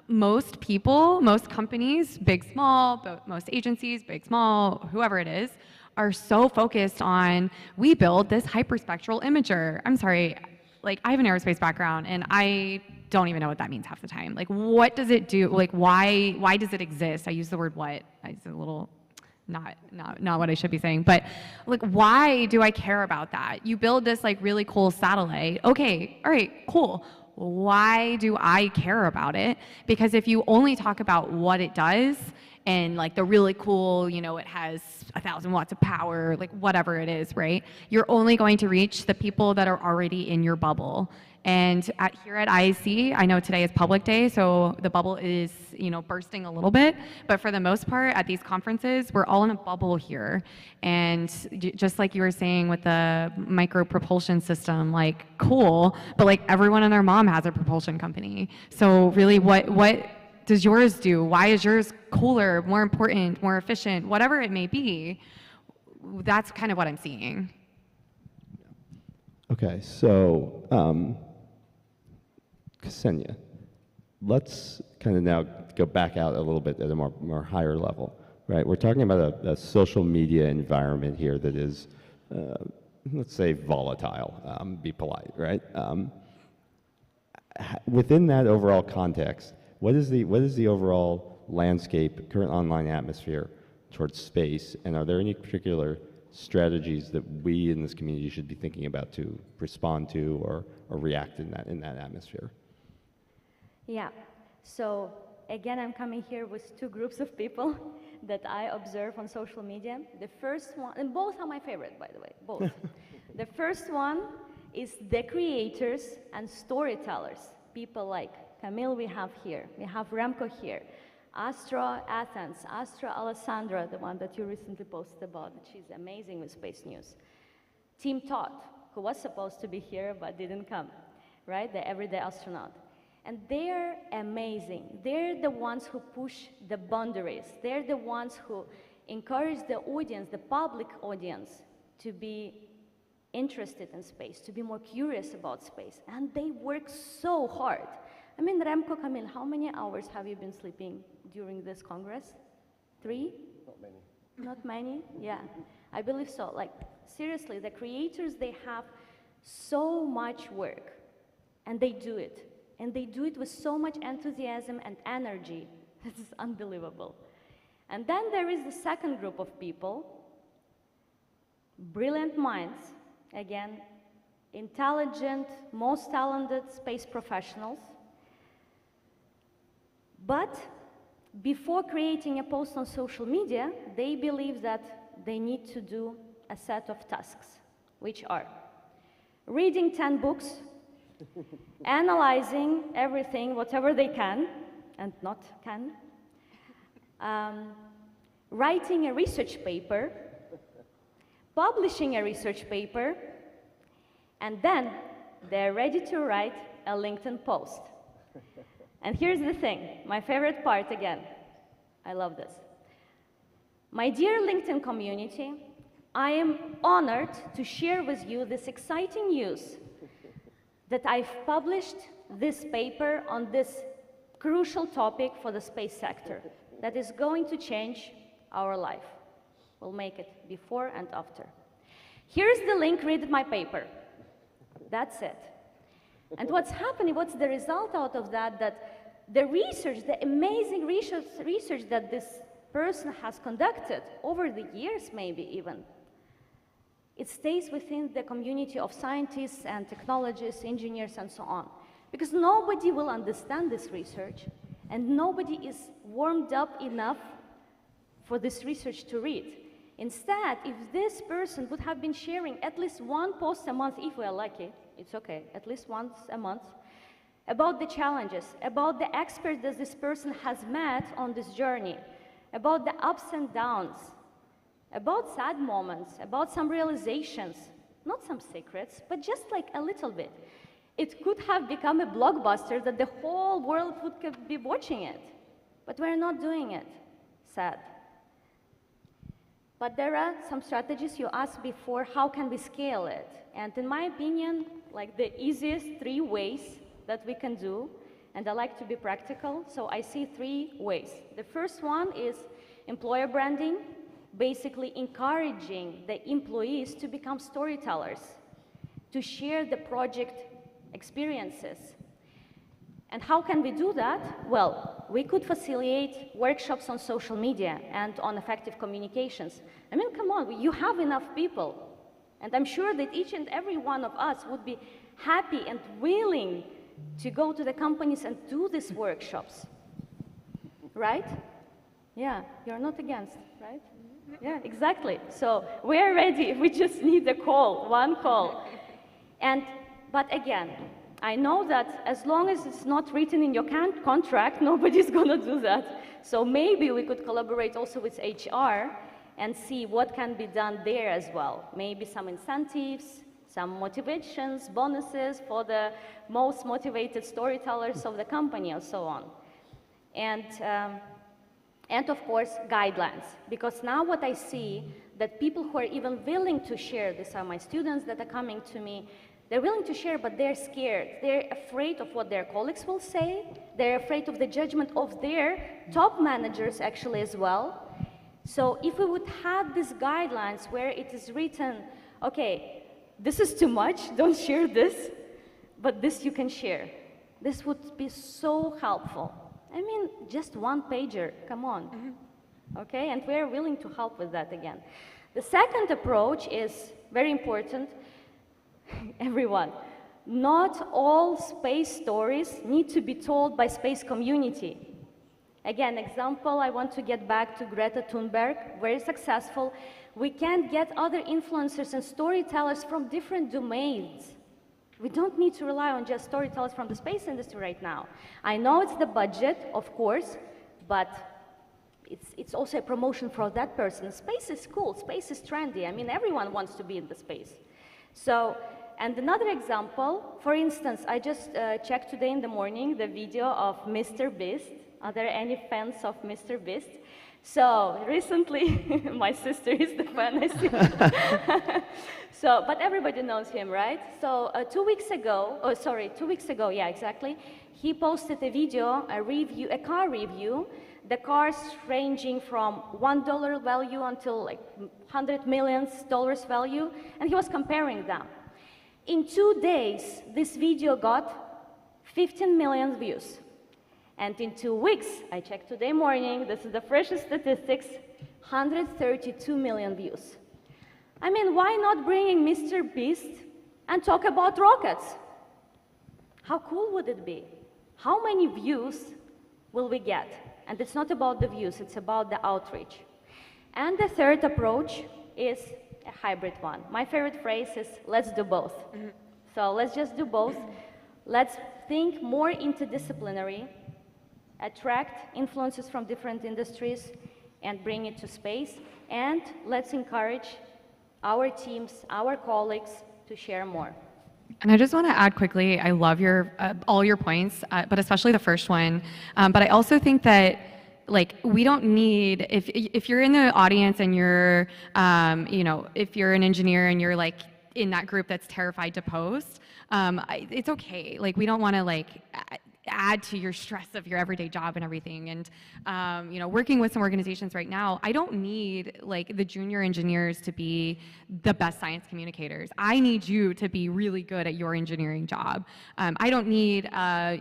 [SPEAKER 2] most people, most companies, big, small, but most agencies, big, small, whoever it is, are so focused on, we build this hyperspectral imager. I'm sorry, like I have an aerospace background and I don't even know what that means half the time. Like, what does it do? Like, why does it exist? I use the word what. It's a little not what I should be saying, but like, why do I care about that? You build this like really cool satellite. Okay, all right, cool. Why do I care about it? Because if you only talk about what it does and like the really cool, it has 1,000 watts of power, like whatever it is, right? You're only going to reach the people that are already in your bubble. And here at IAC, I know today is public day, so the bubble is, bursting a little bit. But for the most part, at these conferences, we're all in a bubble here. And just like you were saying with the micro propulsion system, like cool, but like everyone and their mom has a propulsion company. So really, what does yours do? Why is yours cooler, more important, more efficient, whatever it may be? That's kind of what I'm seeing.
[SPEAKER 1] Okay, so Ksenia, let's kind of now go back out a little bit at a more higher level, right? We're talking about a social media environment here that is, let's say, volatile, be polite, right? Within that overall context, what is the overall landscape, current online atmosphere towards space, and are there any particular strategies that we in this community should be thinking about to respond to or react in that atmosphere?
[SPEAKER 4] Yeah, so again, I'm coming here with two groups of people that I observe on social media. The first one, and both are my favorite, by the way, both. The first one is the creators and storytellers, people like Camille we have here, we have Remco here, Astro Athens, Astro Alessandra, the one that you recently posted about, she's amazing with space news. Team Todd, who was supposed to be here but didn't come, right? The everyday astronaut. And they're amazing. They're the ones who push the boundaries. They're the ones who encourage the audience, the public audience, to be interested in space, to be more curious about space. And they work so hard. I mean, Remco, Camille, how many hours have you been sleeping during this Congress? 3?
[SPEAKER 3] Not many.
[SPEAKER 4] Not many? Yeah, I believe so. Like, seriously, the creators, they have so much work, and they do it. And they do it with so much enthusiasm and energy. This is unbelievable. And then there is the second group of people, brilliant minds, again, intelligent, most talented space professionals. But before creating a post on social media, they believe that they need to do a set of tasks, which are reading 10 books, analyzing everything, whatever they can, and not can, writing a research paper, publishing a research paper, and then they're ready to write a LinkedIn post. And here's the thing, my favorite part again. I love this. My dear LinkedIn community, I am honored to share with you this exciting news that I've published this paper on this crucial topic for the space sector that is going to change our life. We'll make it before and after. Here's the link, read my paper. That's it. And what's happening, what's the result out of that, that the research, the amazing research that this person has conducted over the years maybe even, It stays within the community of scientists and technologists, engineers, and so on. Because nobody will understand this research, and nobody is warmed up enough for this research to read. Instead, if this person would have been sharing at least one post a month, if we are lucky, it's okay, at least once a month, about the challenges, about the experts that this person has met on this journey, about the ups and downs, about sad moments, about some realizations, not some secrets, but just like a little bit. It could have become a blockbuster that the whole world would be watching it. But we're not doing it. Sad. But there are some strategies you asked before, how can we scale it? And in my opinion, like the easiest 3 ways that we can do, and I like to be practical, so I see 3 ways. The first one is employer branding, basically encouraging the employees to become storytellers, to share the project experiences. And how can we do that? Well, we could facilitate workshops on social media and on effective communications. I mean, come on, you have enough people. And I'm sure that each and every one of us would be happy and willing to go to the companies and do these workshops. Right? Yeah, you're not against, right? Yeah, exactly. So we're ready. We just need a call, one call. But again, I know that as long as it's not written in your contract, nobody's going to do that. So maybe we could collaborate also with HR and see what can be done there as well. Maybe some incentives, some motivations, bonuses for the most motivated storytellers of the company and so on. And of course, guidelines. Because now what I see, that people who are even willing to share, these are my students that are coming to me, they're willing to share, but they're scared. They're afraid of what their colleagues will say. They're afraid of the judgment of their top managers actually as well. So if we would have these guidelines where it is written, okay, this is too much, don't share this, but this you can share. This would be so helpful. I mean, just one pager, come on. Okay, and we're willing to help with that again. The second approach is very important. Everyone, not all space stories need to be told by space community. Again, example, I want to get back to Greta Thunberg, very successful. We can get other influencers and storytellers from different domains. We don't need to rely on just storytellers from the space industry right now. I know it's the budget, of course, but it's also a promotion for that person. Space is cool, space is trendy. I mean, everyone wants to be in the space. So, and another example, for instance, I just checked today in the morning the video of Mr. Beast. Are there any fans of Mr. Beast? So, recently, my sister is the fan, I see. So, but everybody knows him, right? So, 2 weeks ago, yeah, exactly, he posted a video, a car review, the cars ranging from $1 value until like $100 million value, and he was comparing them. In 2 days, this video got 15 million views. And in 2 weeks, I checked today morning, this is the freshest statistics, 132 million views. I mean, why not bring in Mr. Beast and talk about rockets? How cool would it be? How many views will we get? And it's not about the views, it's about the outreach. And the third approach is a hybrid one. My favorite phrase is, let's do both. So let's just do both. Let's think more interdisciplinary, attract influences from different industries and bring it to space. And let's encourage our teams, our colleagues to share more.
[SPEAKER 2] And I just want to add quickly, I love your all your points, but especially the first one. But I also think that like we don't need, if you're in the audience and you're, if you're an engineer and you're like in that group that's terrified to post, it's okay. Like we don't want to like, add to your stress of your everyday job and everything. And you know, working with some organizations right now, I don't need like the junior engineers to be the best science communicators. I need you to be really good at your engineering job. I don't need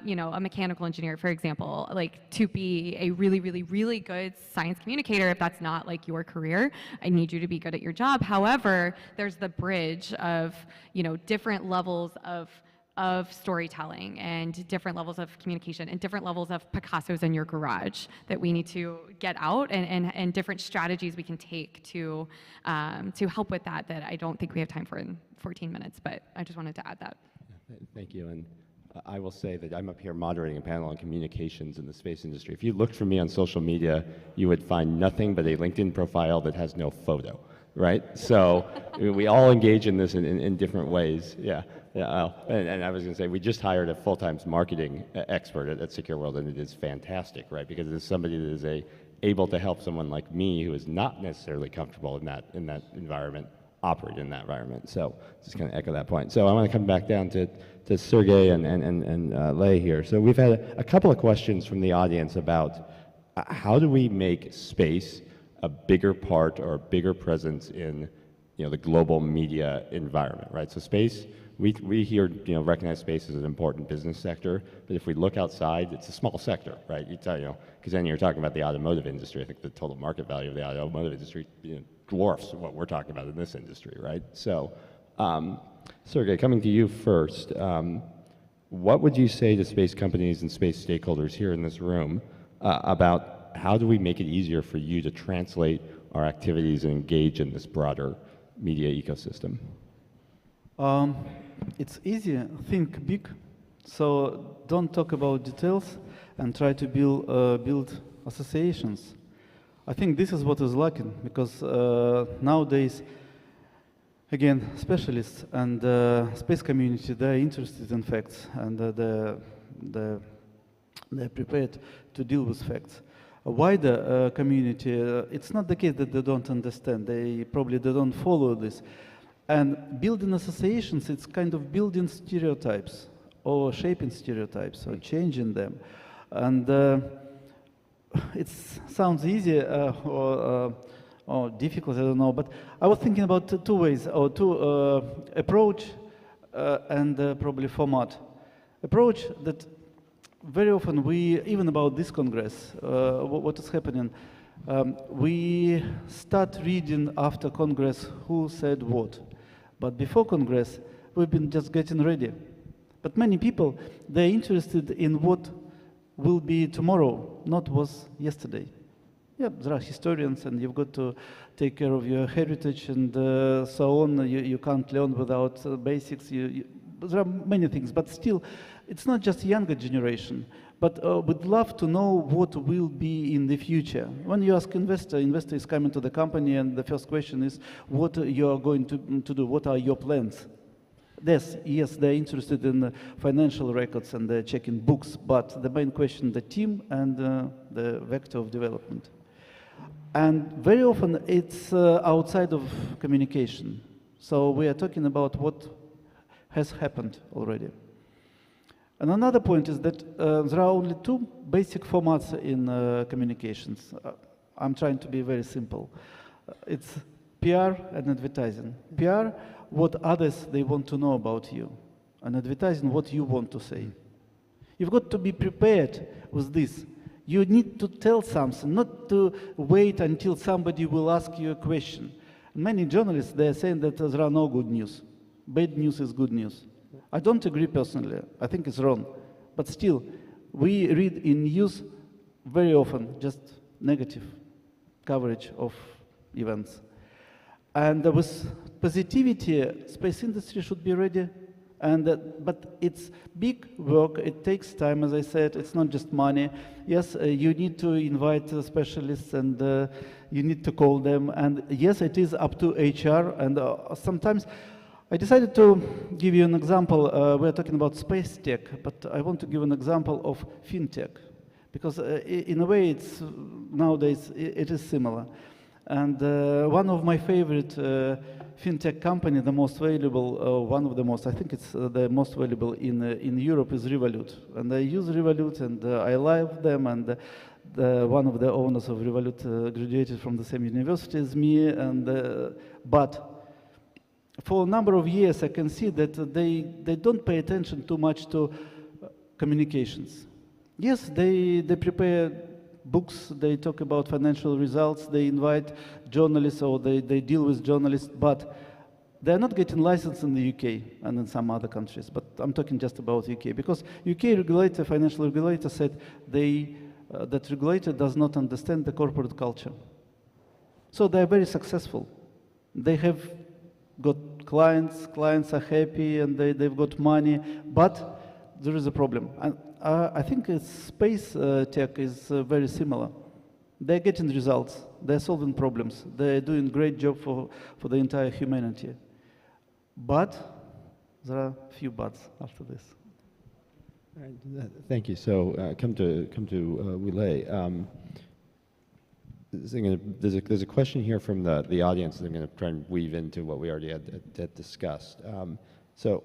[SPEAKER 2] you know, a mechanical engineer, for example, like to be a really, really, really good science communicator if that's not like your career. I need you to be good at your job. However, there's the bridge of, you know, different levels of storytelling and different levels of communication and different levels of Picassos in your garage that we need to get out, and different strategies we can take to help with that I don't think we have time for in 14 minutes, but I just wanted to add that.
[SPEAKER 1] Thank you. And I will say that I'm up here moderating a panel on communications in the space industry. If you looked for me on social media, you would find nothing but a LinkedIn profile that has no photo, right? So we all engage in this in different ways. Yeah. Yeah, and I was going to say, we just hired a full-time marketing expert at Secure World, and it is fantastic, right? Because it's somebody that is able to help someone like me who is not necessarily comfortable in that environment operate in that environment. So just going to echo that point. So I want to come back down to Sergey and Lei here. So we've had a couple of questions from the audience about how do we make space a bigger part or a bigger presence in, you know, the global media environment, right? So space. We here, you know, recognize space as an important business sector, but if we look outside, it's a small sector, right? You know, because then you're talking about the automotive industry. I think the total market value of the automotive industry, you know, dwarfs what we're talking about in this industry, right? So, Sergey, coming to you first, what would you say to space companies and space stakeholders here in this room about how do we make it easier for you to translate our activities and engage in this broader media ecosystem?
[SPEAKER 5] It's easy, think big, so don't talk about details and try to build associations. I think this is what is lacking, because nowadays, again, specialists and space community, they're interested in facts, and they're prepared to deal with facts. A wider community, it's not the case that they don't understand, they don't follow this. And building associations, it's kind of building stereotypes or shaping stereotypes or changing them. And it sounds easy or difficult, I don't know, but I was thinking about two ways, or two approach and probably format. Approach that very often we, even about this Congress, what is happening, we start reading after Congress who said what. But before Congress, we've been just getting ready. But many people, they're interested in what will be tomorrow, not was yesterday. Yeah, there are historians, and you've got to take care of your heritage and so on. You can't learn without basics. There are many things, but still, it's not just younger generation. But would love to know what will be in the future. When you ask investor is coming to the company, and the first question is, what you are going to do? What are your plans? Yes, they're interested in financial records and they're checking books, but the main question, the team and the vector of development. And very often it's outside of communication. So we are talking about what has happened already. And another point is that there are only two basic formats in communications. I'm trying to be very simple. It's PR and advertising. PR, what others they want to know about you. And advertising, what you want to say. You've got to be prepared with this. You need to tell something, not to wait until somebody will ask you a question. Many journalists, they're saying that there are no good news. Bad news is good news. I don't agree personally. I think it's wrong. But still, we read in news very often just negative coverage of events. And with positivity, space industry should be ready. And but it's big work. It takes time, as I said. It's not just money. Yes, you need to invite specialists, and you need to call them. And yes, it is up to HR. And sometimes I decided to give you an example. We're talking about space tech, but I want to give an example of fintech, because in a way, it's nowadays it is similar. And one of my favorite fintech company, the most valuable, one of the most, I think it's the most valuable in Europe is Revolut. And I use Revolut and I love them, and one of the owners of Revolut graduated from the same university as me, and but for a number of years I can see that they don't pay attention too much to communications. Yes, they prepare books, they talk about financial results, they invite journalists or they deal with journalists, but they're not getting licensed in the UK and in some other countries. But I'm talking just about UK, because UK regulator, financial regulator said that regulator does not understand the corporate culture. So they're very successful. They have got clients are happy, and they've got money, but there is a problem. And I think space tech is very similar. They're getting results, they're solving problems, they're doing a great job for the entire humanity. But there are a few buts after this.
[SPEAKER 1] All right, thank you. So come to Wu Lei. There's a question here from the audience that I'm going to try and weave into what we already had discussed. So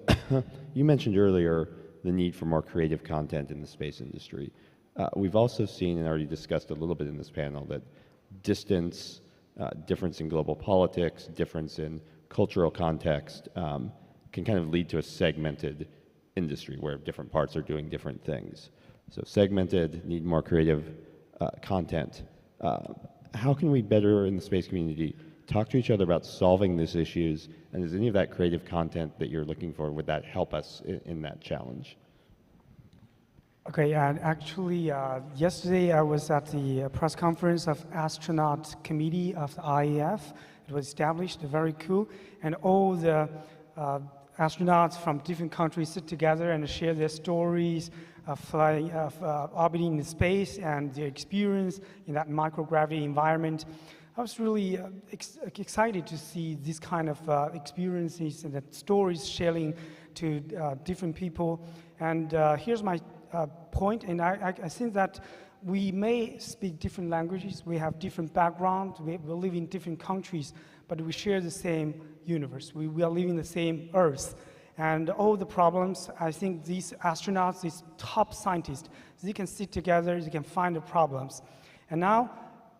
[SPEAKER 1] you mentioned earlier the need for more creative content in the space industry. We've also seen and already discussed a little bit in this panel that distance, difference in global politics, difference in cultural context can kind of lead to a segmented industry where different parts are doing different things. So segmented, need more creative content. How can we better in the space community talk to each other about solving these issues, and is any of that creative content that you're looking for, would that help us in that challenge?
[SPEAKER 6] Okay, and actually, yesterday I was at the press conference of Astronaut Committee of the IAF. It was established, very cool, and all the astronauts from different countries sit together and share their stories of flying, orbiting in space and their experience in that microgravity environment. I was really excited to see this kind of experiences and the stories sharing to different people. And here's my point, and I think that we may speak different languages, we have different backgrounds, we live in different countries, but we share the same universe. We are living the same Earth. And all the problems, I think these astronauts, these top scientists, they can sit together, they can find the problems. And now,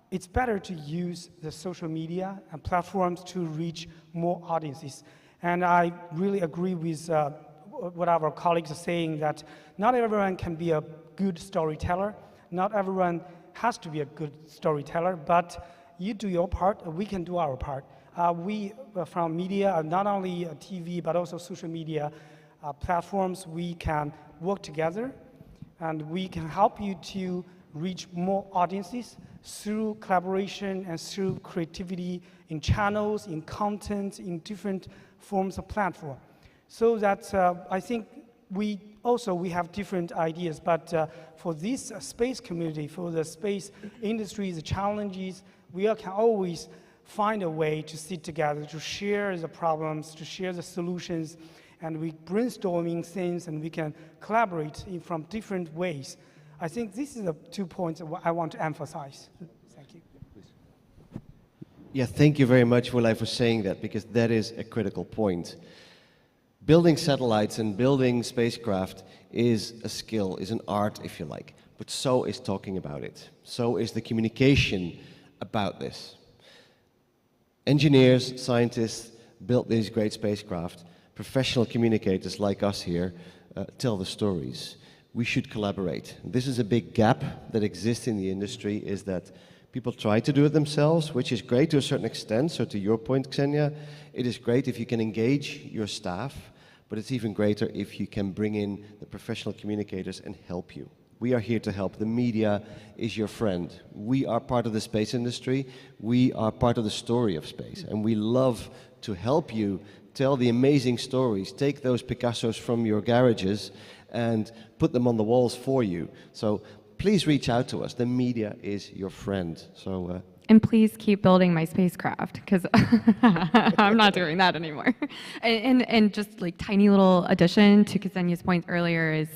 [SPEAKER 6] it's better to use the social media and platforms to reach more audiences. And I really agree with what our colleagues are saying, that not everyone can be a good storyteller. Not everyone has to be a good storyteller, but you do your part, we can do our part. We, from media, not only TV, but also social media platforms, we can work together, and we can help you to reach more audiences through collaboration and through creativity in channels, in content, in different forms of platform. So that I think we have different ideas, but for this space community, for the space industry, the challenges, we can always find a way to sit together, to share the problems, to share the solutions, and we brainstorming things, and we can collaborate from different ways. I think this is the 2 points I want to emphasize. Thank you.
[SPEAKER 3] Yeah, thank you very much, Wu Lei, for saying that, because that is a critical point. Building satellites and building spacecraft is a skill, is an art, if you like, but so is talking about it. So is the communication about this. Engineers, scientists built these great spacecraft. Professional communicators like us here tell the stories. We should collaborate. This is a big gap that exists in the industry, is that people try to do it themselves, which is great to a certain extent. So to your point, Ksenia, it is great if you can engage your staff, but it's even greater if you can bring in the professional communicators and help you. We are here to help. The media is your friend. We are part of the space industry. We are part of the story of space, and we love to help you tell the amazing stories. Take those Picassos from your garages and put them on the walls for you. So please reach out to us. The media is your friend. So
[SPEAKER 2] and please keep building my spacecraft, because I'm not doing that anymore. And just like tiny little addition to Ksenia's point earlier is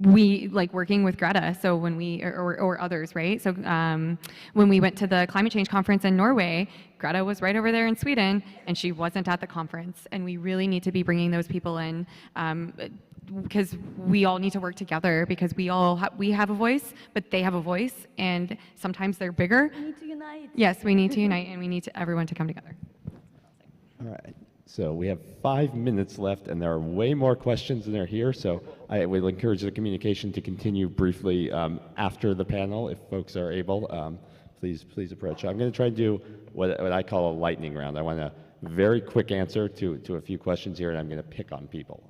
[SPEAKER 2] we like working with Greta. So when we, or others, right? So when we went to the climate change conference in Norway, Greta was right over there in Sweden, and she wasn't at the conference. And we really need to be bringing those people in, because we all need to work together, because we have a voice, but they have a voice, and sometimes they're bigger.
[SPEAKER 4] We need to unite.
[SPEAKER 2] Yes, we need to unite, and we need everyone to come together.
[SPEAKER 1] All right. So we have 5 minutes left, and there are way more questions than are here. So I will encourage the communication to continue briefly after the panel, if folks are able. Please approach. I'm going to try to do what I call a lightning round. I want a very quick answer to a few questions here, and I'm going to pick on people.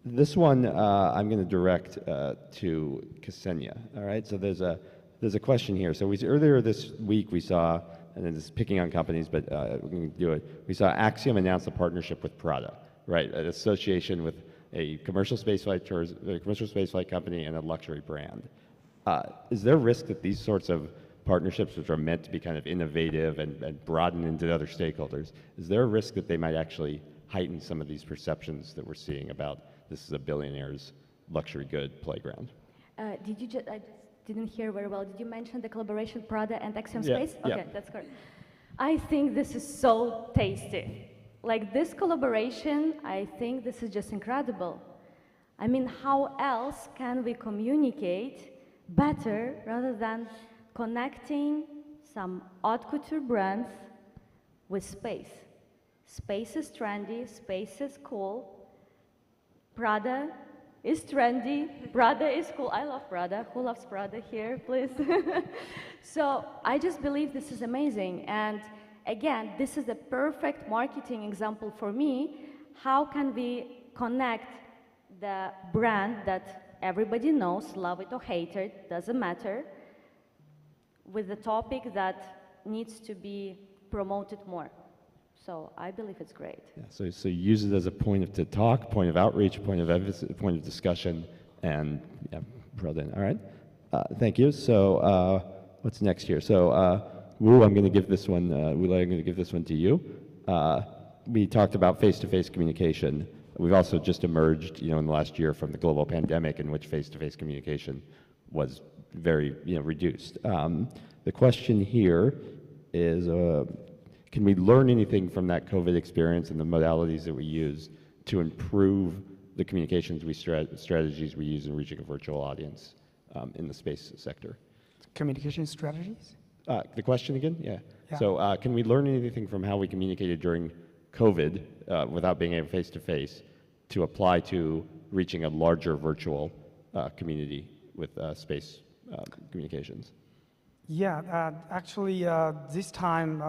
[SPEAKER 1] This one I'm going to direct to Ksenia. All right. So there's a question here. So earlier this week we saw, and then this is picking on companies, but we're going to do it. We saw Axiom announce a partnership with Prada, right? An association with a commercial spaceflight company and a luxury brand. Is there a risk that these sorts of partnerships, which are meant to be kind of innovative and broaden into other stakeholders, is there a risk that they might actually heighten some of these perceptions that we're seeing about this is a billionaire's luxury good playground?
[SPEAKER 4] I just didn't hear very well. Did you mention the collaboration Prada and Axiom
[SPEAKER 1] Yeah,
[SPEAKER 4] Space?
[SPEAKER 1] yeah.
[SPEAKER 4] Okay, that's correct. I think this is so tasty. Like this collaboration, I think this is just incredible. I mean, how else can we communicate better rather than connecting some haute couture brands with space? Space is trendy, space is cool. Prada is trendy, Prada is cool. I love Prada. Who loves Prada here, please? So I just believe this is amazing. And again, this is a perfect marketing example for me. How can we connect the brand that everybody knows, love it or hate it, doesn't matter, with the topic that needs to be promoted more? So I believe it's great.
[SPEAKER 1] Yeah, so use it as a point of talk, point of outreach, point of discussion, and yeah, Prada. All right, thank you. So what's next here? So Wu, I'm going to give this one. Wu Lei, I'm going to give this one to you. We talked about face-to-face communication. We've also just emerged, in the last year from the global pandemic, in which face-to-face communication was very, reduced. The question here is. Can we learn anything from that COVID experience and the modalities that we use to improve the communications strategies we use in reaching a virtual audience in the space sector?
[SPEAKER 6] Communication strategies?
[SPEAKER 1] The question again? Yeah. So can we learn anything from how we communicated during COVID without being able face-to-face to apply to reaching a larger virtual community with space communications?
[SPEAKER 6] Yeah, actually, this time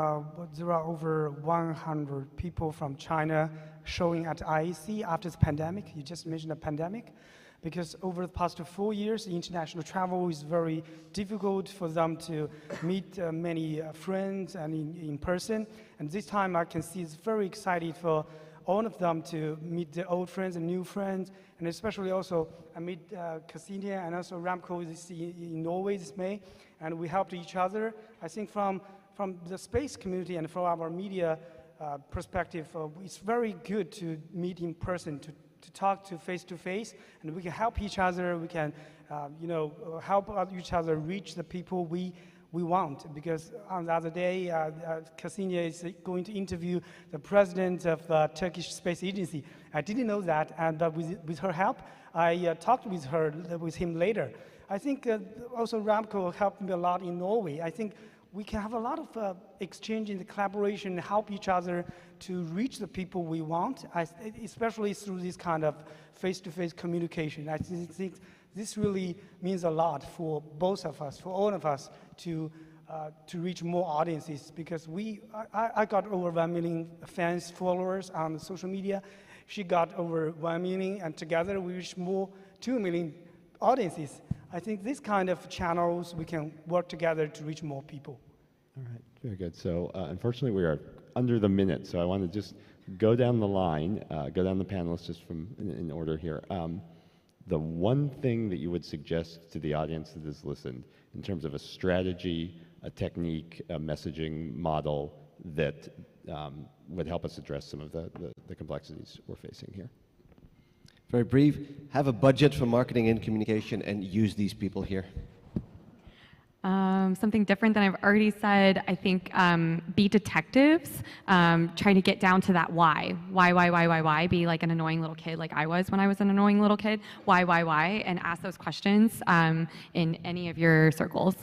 [SPEAKER 6] there are over 100 people from China showing at IAC after the pandemic. You just mentioned the pandemic, because over the past 4 years, international travel is very difficult for them to meet many friends and in person. And this time, I can see it's very excited for all of them to meet their old friends and new friends, and especially also I meet Ksenia and also Ramco in Norway this May, and we helped each other. I think from the space community and from our media perspective, it's very good to meet in person, to talk to face, and we can help each other. We can, help each other reach the people we want. Because on the other day, Ksenia is going to interview the president of the Turkish Space Agency. I didn't know that, and with her help, I talked with him later. I think also Ramco helped me a lot in Norway. I think we can have a lot of exchange in the collaboration, help each other to reach the people we want, especially through this kind of face-to-face communication. I think this really means a lot for both of us, for all of us, to reach more audiences, because I got over 1 million fans, followers on social media. She got over 1 million, and together we reach more 2 million audiences. I think this kind of channels, we can work together to reach more people.
[SPEAKER 1] All right, very good. So unfortunately, we are under the minute, so I want to just go down the line, go down the panelists just in order here. the one thing that you would suggest to the audience that has listened in terms of a strategy, a technique, a messaging model that would help us address some of the complexities we're facing here?
[SPEAKER 3] Very brief, have a budget for marketing and communication and use these people here.
[SPEAKER 2] Something different than I've already said, I think be detectives, try to get down to that why. Why? Be like an annoying little kid like I was when I was an annoying little kid. Why? And ask those questions in any of your circles.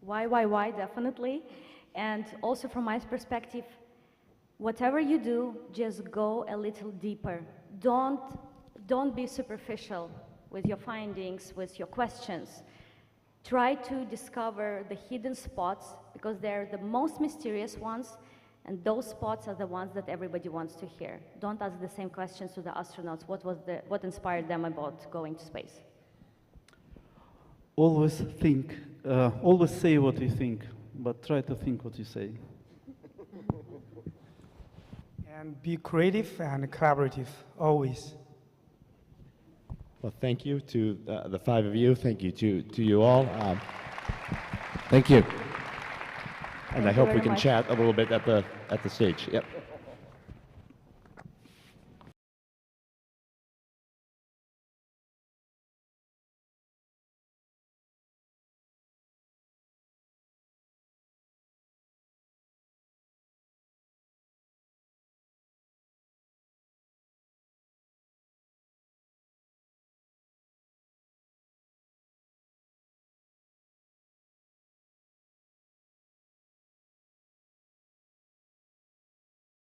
[SPEAKER 4] Why, definitely. And also from my perspective, whatever you do, just go a little deeper. Don't be superficial with your findings, with your questions. Try to discover the hidden spots because they're the most mysterious ones, and those spots are the ones that everybody wants to hear. Don't ask the same questions to the astronauts. What inspired them about going to space?
[SPEAKER 5] Always think, always say what you think, but try to think what you say.
[SPEAKER 6] And be creative and collaborative, always.
[SPEAKER 1] Well, thank you to the five of you. Thank you to you all.
[SPEAKER 3] Thank you.
[SPEAKER 1] And I hope we can chat a little bit at the stage. Yep.